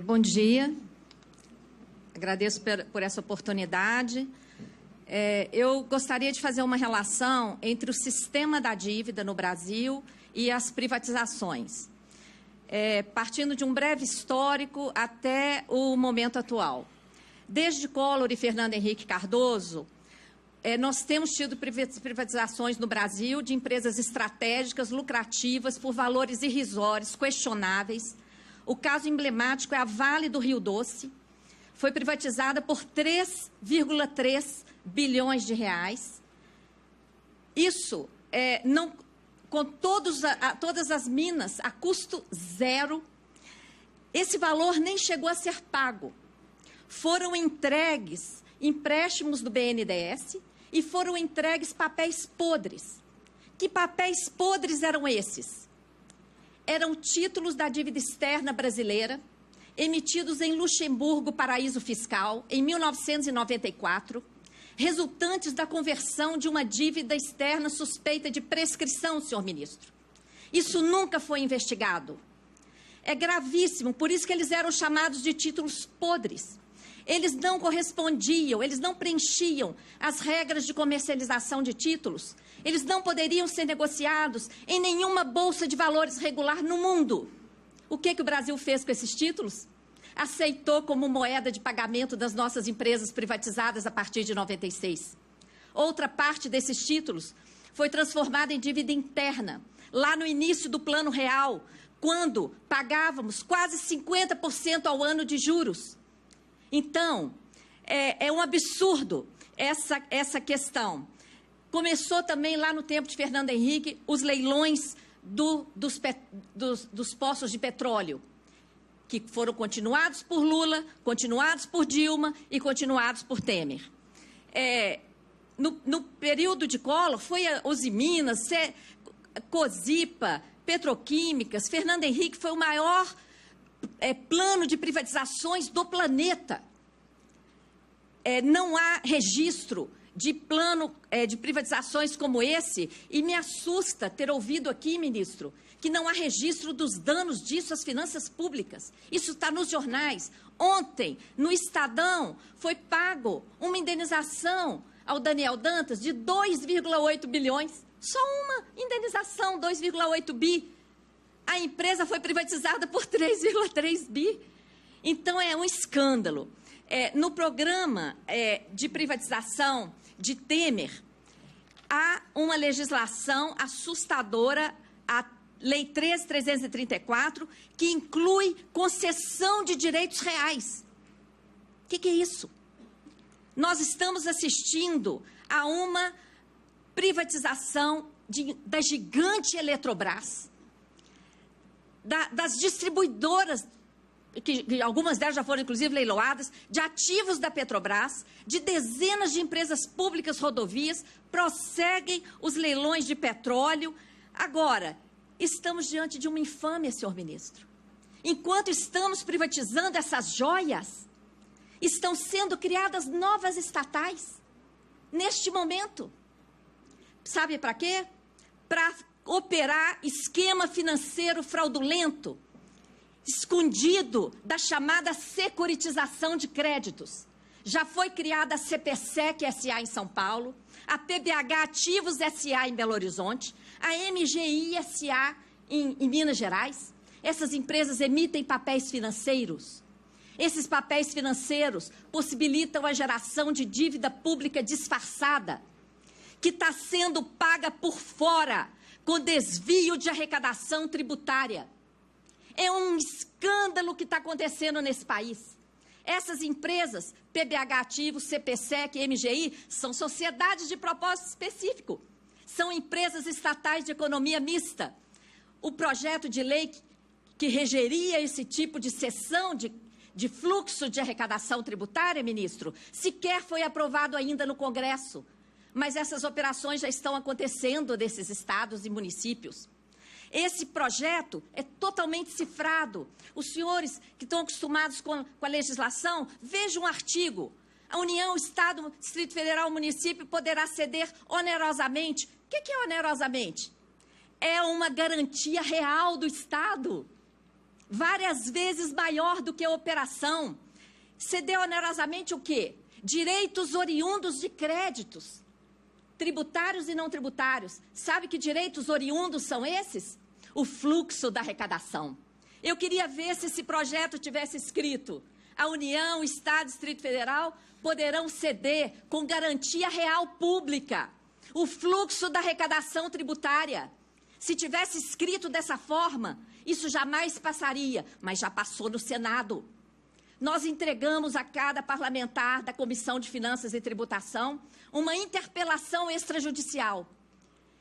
Bom dia, agradeço por essa oportunidade. Eu gostaria de fazer uma relação entre o sistema da dívida no Brasil e as privatizações, partindo de um breve histórico até o momento atual. Desde Collor e Fernando Henrique Cardoso, nós temos tido privatizações no Brasil de empresas estratégicas, lucrativas, por valores irrisórios, questionáveis. O caso emblemático é a Vale do Rio Doce, foi privatizada por 3,3 bilhões de reais. Isso, com todas as minas, a custo zero. Esse valor nem chegou a ser pago. Foram entregues empréstimos do BNDES e foram entregues papéis podres. Que papéis podres eram esses? Eram títulos da dívida externa brasileira, emitidos em Luxemburgo, paraíso fiscal, em 1994, resultantes da conversão de uma dívida externa suspeita de prescrição, senhor ministro. Isso nunca foi investigado. É gravíssimo, por isso que eles eram chamados de títulos podres. Eles não correspondiam, eles não preenchiam as regras de comercialização de títulos. Eles não poderiam ser negociados em nenhuma bolsa de valores regular no mundo. O que o Brasil fez com esses títulos? Aceitou como moeda de pagamento das nossas empresas privatizadas a partir de 96. Outra parte desses títulos foi transformada em dívida interna, lá no início do Plano Real, quando pagávamos quase 50% ao ano de juros. Então, é um absurdo essa questão. Começou também lá no tempo de Fernando Henrique os leilões dos poços de petróleo, que foram continuados por Lula, continuados por Dilma e continuados por Temer. No período de Collor, foi a Usiminas, Cosipa, Petroquímicas. Fernando Henrique foi o maior plano de privatizações do planeta. Não há registro de plano de privatizações como esse, e me assusta ter ouvido aqui, ministro, que não há registro dos danos disso às finanças públicas. Isso está nos jornais. Ontem, no Estadão, foi pago uma indenização ao Daniel Dantas de 2,8 bilhões. Só uma indenização, 2,8 bi. A empresa foi privatizada por 3,3 bi. Então, é um escândalo. No programa de privatização de Temer, há uma legislação assustadora, a Lei 13.334, que inclui concessão de direitos reais. O que é isso? Nós estamos assistindo a uma privatização da gigante Eletrobras, das distribuidoras, que algumas delas já foram, inclusive, leiloadas, de ativos da Petrobras, de dezenas de empresas públicas rodovias, prosseguem os leilões de petróleo. Agora, estamos diante de uma infâmia, senhor ministro. Enquanto estamos privatizando essas joias, estão sendo criadas novas estatais, neste momento. Sabe para quê? Para operar esquema financeiro fraudulento, escondido da chamada securitização de créditos. Já foi criada a CPSEC SA em São Paulo, a PBH Ativos SA em Belo Horizonte, a MGI SA em Minas Gerais. Essas empresas emitem papéis financeiros. Esses papéis financeiros possibilitam a geração de dívida pública disfarçada, que está sendo paga por fora, com desvio de arrecadação tributária. É um escândalo que está acontecendo nesse país. Essas empresas, PBH Ativos, CPSEC e MGI, são sociedades de propósito específico. São empresas estatais de economia mista. O projeto de lei que regeria esse tipo de cessão de fluxo de arrecadação tributária, ministro, sequer foi aprovado ainda no Congresso. Mas essas operações já estão acontecendo nesses estados e municípios. Esse projeto é totalmente cifrado. Os senhores que estão acostumados com a legislação, vejam um artigo. A União, o Estado, Distrito Federal, o município poderá ceder onerosamente. O que é onerosamente? É uma garantia real do Estado. várias vezes maior do que a operação. Ceder onerosamente o quê? Direitos oriundos de créditos, tributários e não tributários. Sabe que direitos oriundos são esses? O fluxo da arrecadação. Eu queria ver se esse projeto tivesse escrito: a União, o Estado, o Distrito Federal poderão ceder com garantia real pública o fluxo da arrecadação tributária. Se tivesse escrito dessa forma, isso jamais passaria, mas já passou no Senado. Nós entregamos a cada parlamentar da Comissão de Finanças e Tributação uma interpelação extrajudicial,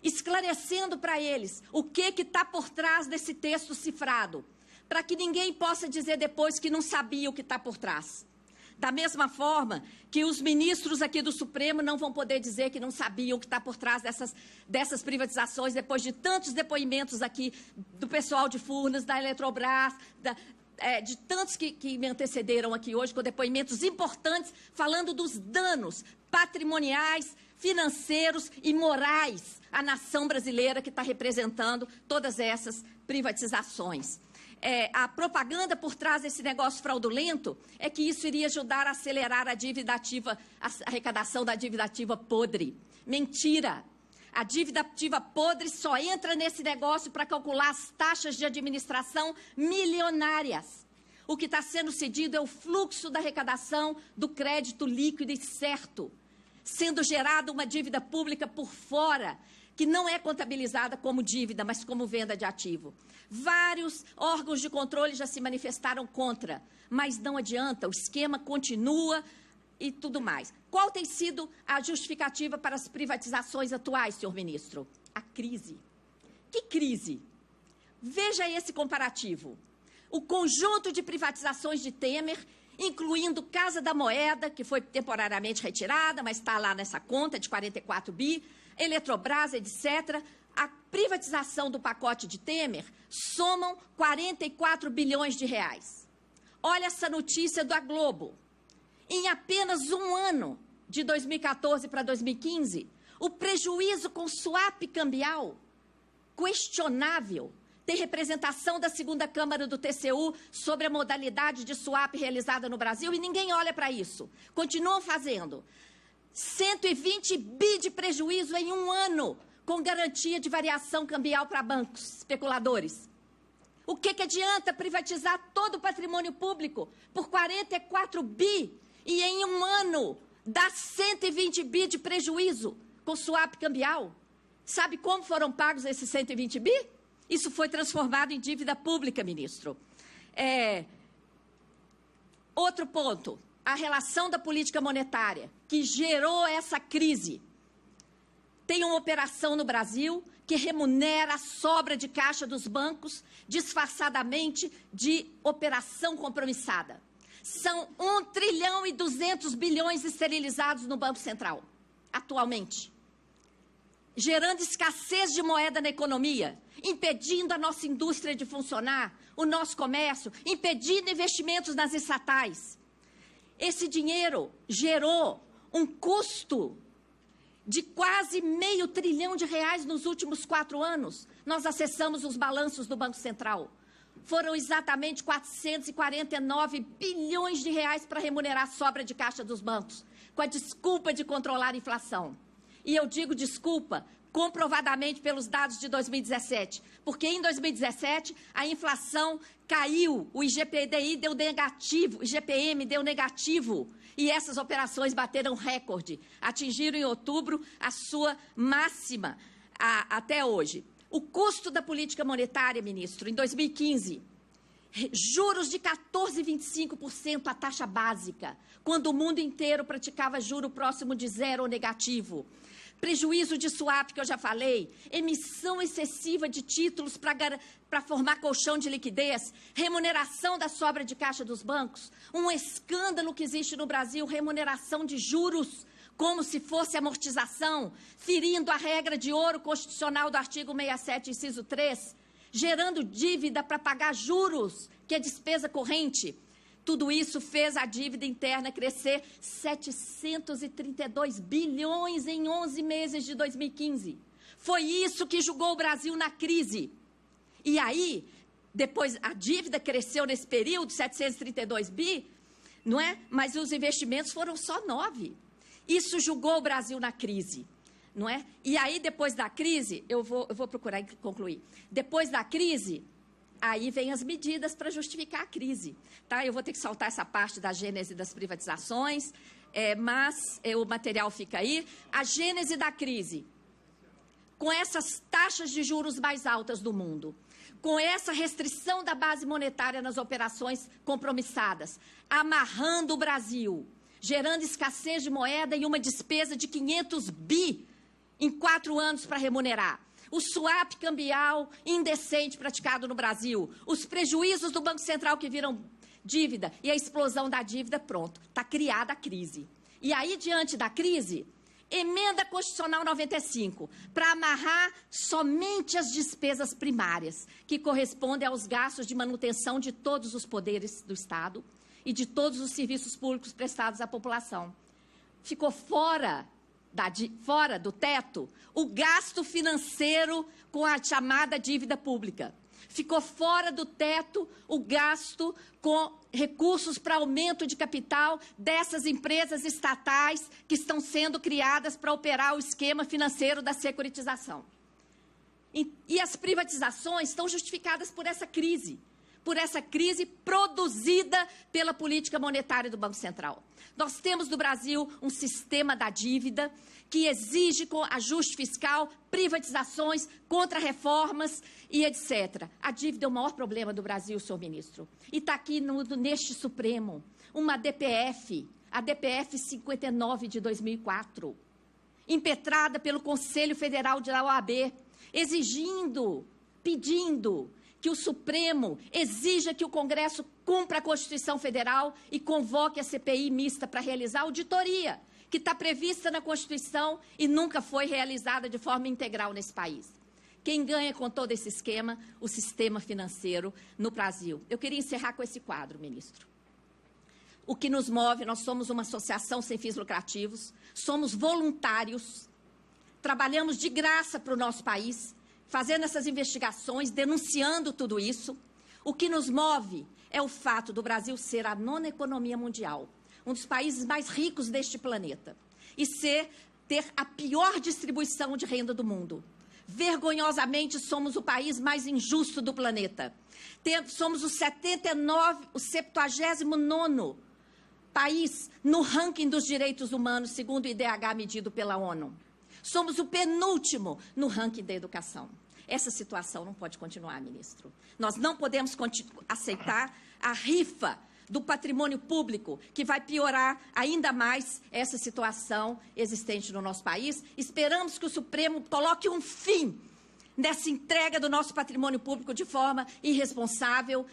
esclarecendo para eles o que está por trás desse texto cifrado, para que ninguém possa dizer depois que não sabia o que está por trás. Da mesma forma que os ministros aqui do Supremo não vão poder dizer que não sabiam o que está por trás dessas privatizações, depois de tantos depoimentos aqui do pessoal de Furnas, da Eletrobras, de tantos que me antecederam aqui hoje, com depoimentos importantes, falando dos danos patrimoniais, financeiros e morais à nação brasileira que está representando todas essas privatizações. A propaganda por trás desse negócio fraudulento é que isso iria ajudar a acelerar a dívida ativa, a arrecadação da dívida ativa podre. Mentira! A dívida ativa podre só entra nesse negócio para calcular as taxas de administração milionárias. O que está sendo cedido é o fluxo da arrecadação do crédito líquido e certo, sendo gerada uma dívida pública por fora, que não é contabilizada como dívida, mas como venda de ativo. Vários órgãos de controle já se manifestaram contra, mas não adianta, o esquema continua e tudo mais. Qual tem sido a justificativa para as privatizações atuais, senhor ministro? A crise. Que crise? Veja esse comparativo. O conjunto de privatizações de Temer, incluindo Casa da Moeda, que foi temporariamente retirada, mas está lá nessa conta de 44 bi, Eletrobras, etc., a privatização do pacote de Temer somam 44 bilhões de reais. Olha essa notícia da Globo. Em apenas um ano, de 2014 para 2015, o prejuízo com swap cambial, questionável, tem representação da segunda Câmara do TCU sobre a modalidade de swap realizada no Brasil e ninguém olha para isso. Continuam fazendo. 120 bi de prejuízo em um ano, com garantia de variação cambial para bancos especuladores. O que adianta privatizar todo o patrimônio público por 44 bi e em um ano dá 120 bi de prejuízo com swap cambial? Sabe como foram pagos esses 120 bi? Isso foi transformado em dívida pública, ministro. Outro ponto, a relação da política monetária, que gerou essa crise. Tem uma operação no Brasil que remunera a sobra de caixa dos bancos, disfarçadamente de operação compromissada. São 1 trilhão e 200 bilhões esterilizados no Banco Central, atualmente, gerando escassez de moeda na economia, impedindo a nossa indústria de funcionar, o nosso comércio, impedindo investimentos nas estatais. Esse dinheiro gerou um custo de quase R$500 bilhão nos últimos 4 anos. Nós acessamos os balanços do Banco Central. Foram exatamente 449 bilhões de reais para remunerar a sobra de caixa dos bancos, com a desculpa de controlar a inflação. E eu digo desculpa comprovadamente pelos dados de 2017, porque em 2017 a inflação caiu, o IGPDI deu negativo, o IGPM deu negativo, e essas operações bateram recorde, atingiram em outubro a sua máxima até hoje. O custo da política monetária, ministro, em 2015, juros de 14,25% a taxa básica, quando o mundo inteiro praticava juro próximo de zero ou negativo. Prejuízo de swap, que eu já falei, emissão excessiva de títulos para formar colchão de liquidez, remuneração da sobra de caixa dos bancos, um escândalo que existe no Brasil, remuneração de juros, como se fosse amortização, ferindo a regra de ouro constitucional do artigo 67, inciso 3, gerando dívida para pagar juros, que é despesa corrente. Tudo isso fez a dívida interna crescer 732 bilhões em 11 meses de 2015. Foi isso que jogou o Brasil na crise. E aí, Depois, a dívida cresceu nesse período, 732 bi, não é? Mas os investimentos foram só 9. Isso jogou o Brasil na crise, não é? E aí, depois da crise, eu vou procurar concluir. Depois da crise, aí vem as medidas para justificar a crise. Tá? Eu vou ter que saltar essa parte da gênese das privatizações, mas o material fica aí. A gênese da crise, com essas taxas de juros mais altas do mundo, com essa restrição da base monetária nas operações compromissadas, amarrando o Brasil, gerando escassez de moeda e uma despesa de 500 bi em 4 anos para remunerar. O swap cambial indecente praticado no Brasil, os prejuízos do Banco Central que viram dívida e a explosão da dívida, pronto, está criada a crise. E aí, diante da crise, emenda constitucional 95, para amarrar somente as despesas primárias, que correspondem aos gastos de manutenção de todos os poderes do Estado e de todos os serviços públicos prestados à população. Ficou fora do teto o gasto financeiro com a chamada dívida pública. Ficou fora do teto o gasto com recursos para aumento de capital dessas empresas estatais que estão sendo criadas para operar o esquema financeiro da securitização. E as privatizações estão justificadas por essa crise produzida pela política monetária do Banco Central. Nós temos no Brasil um sistema da dívida que exige com ajuste fiscal, privatizações, contra-reformas e etc. A dívida é o maior problema do Brasil, senhor ministro. E está aqui neste Supremo uma DPF, a DPF 59 de 2004, impetrada pelo Conselho Federal da OAB, pedindo que o Supremo exija que o Congresso cumpra a Constituição Federal e convoque a CPI mista para realizar a auditoria, que está prevista na Constituição e nunca foi realizada de forma integral nesse país. Quem ganha com todo esse esquema? O sistema financeiro no Brasil. Eu queria encerrar com esse quadro, ministro. O que nos move, nós somos uma associação sem fins lucrativos, somos voluntários, trabalhamos de graça para o nosso país, fazendo essas investigações, denunciando tudo isso. O que nos move é o fato do Brasil ser a 9ª economia mundial, um dos países mais ricos deste planeta, e ter a pior distribuição de renda do mundo. Vergonhosamente, somos o país mais injusto do planeta. Somos o 79º país no ranking dos direitos humanos, segundo o IDH medido pela ONU. Somos o penúltimo no ranking da educação. Essa situação não pode continuar, ministro. Nós não podemos aceitar a rifa do patrimônio público, que vai piorar ainda mais essa situação existente no nosso país. Esperamos que o Supremo coloque um fim nessa entrega do nosso patrimônio público de forma irresponsável,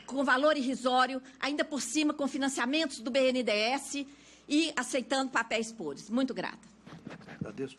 com valor irrisório, ainda por cima com financiamentos do BNDES e aceitando papéis podres. Muito grata. Agradeço.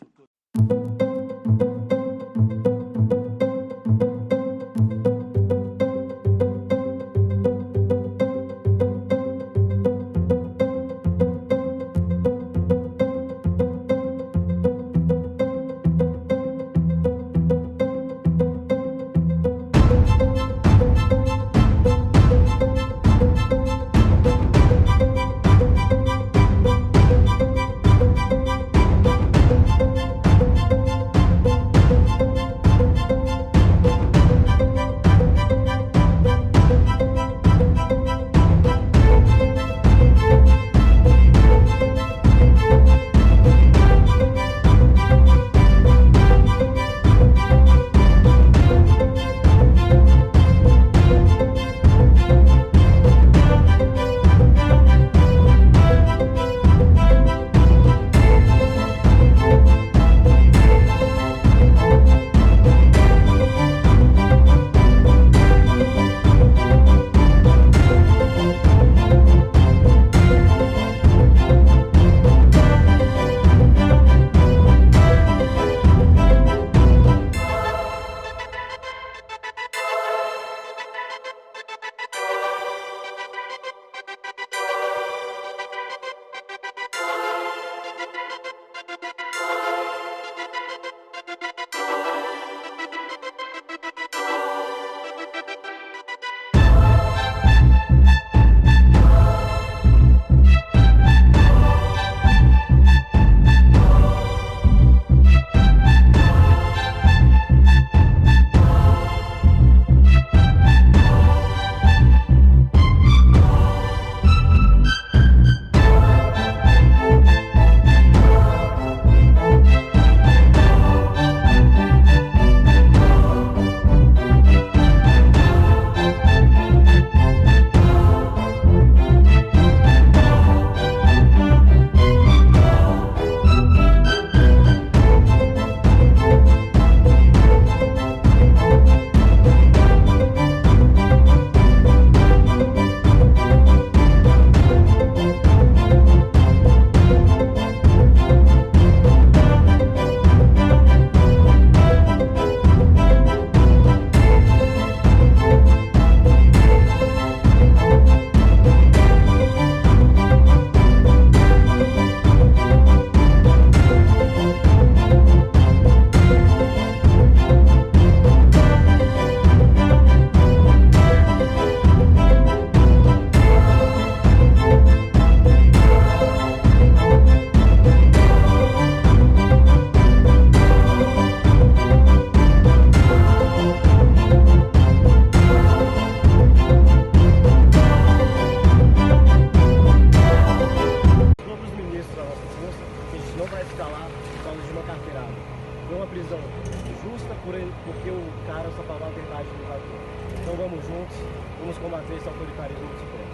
Então vamos juntos, vamos combater esse autoritarismo no Supremo.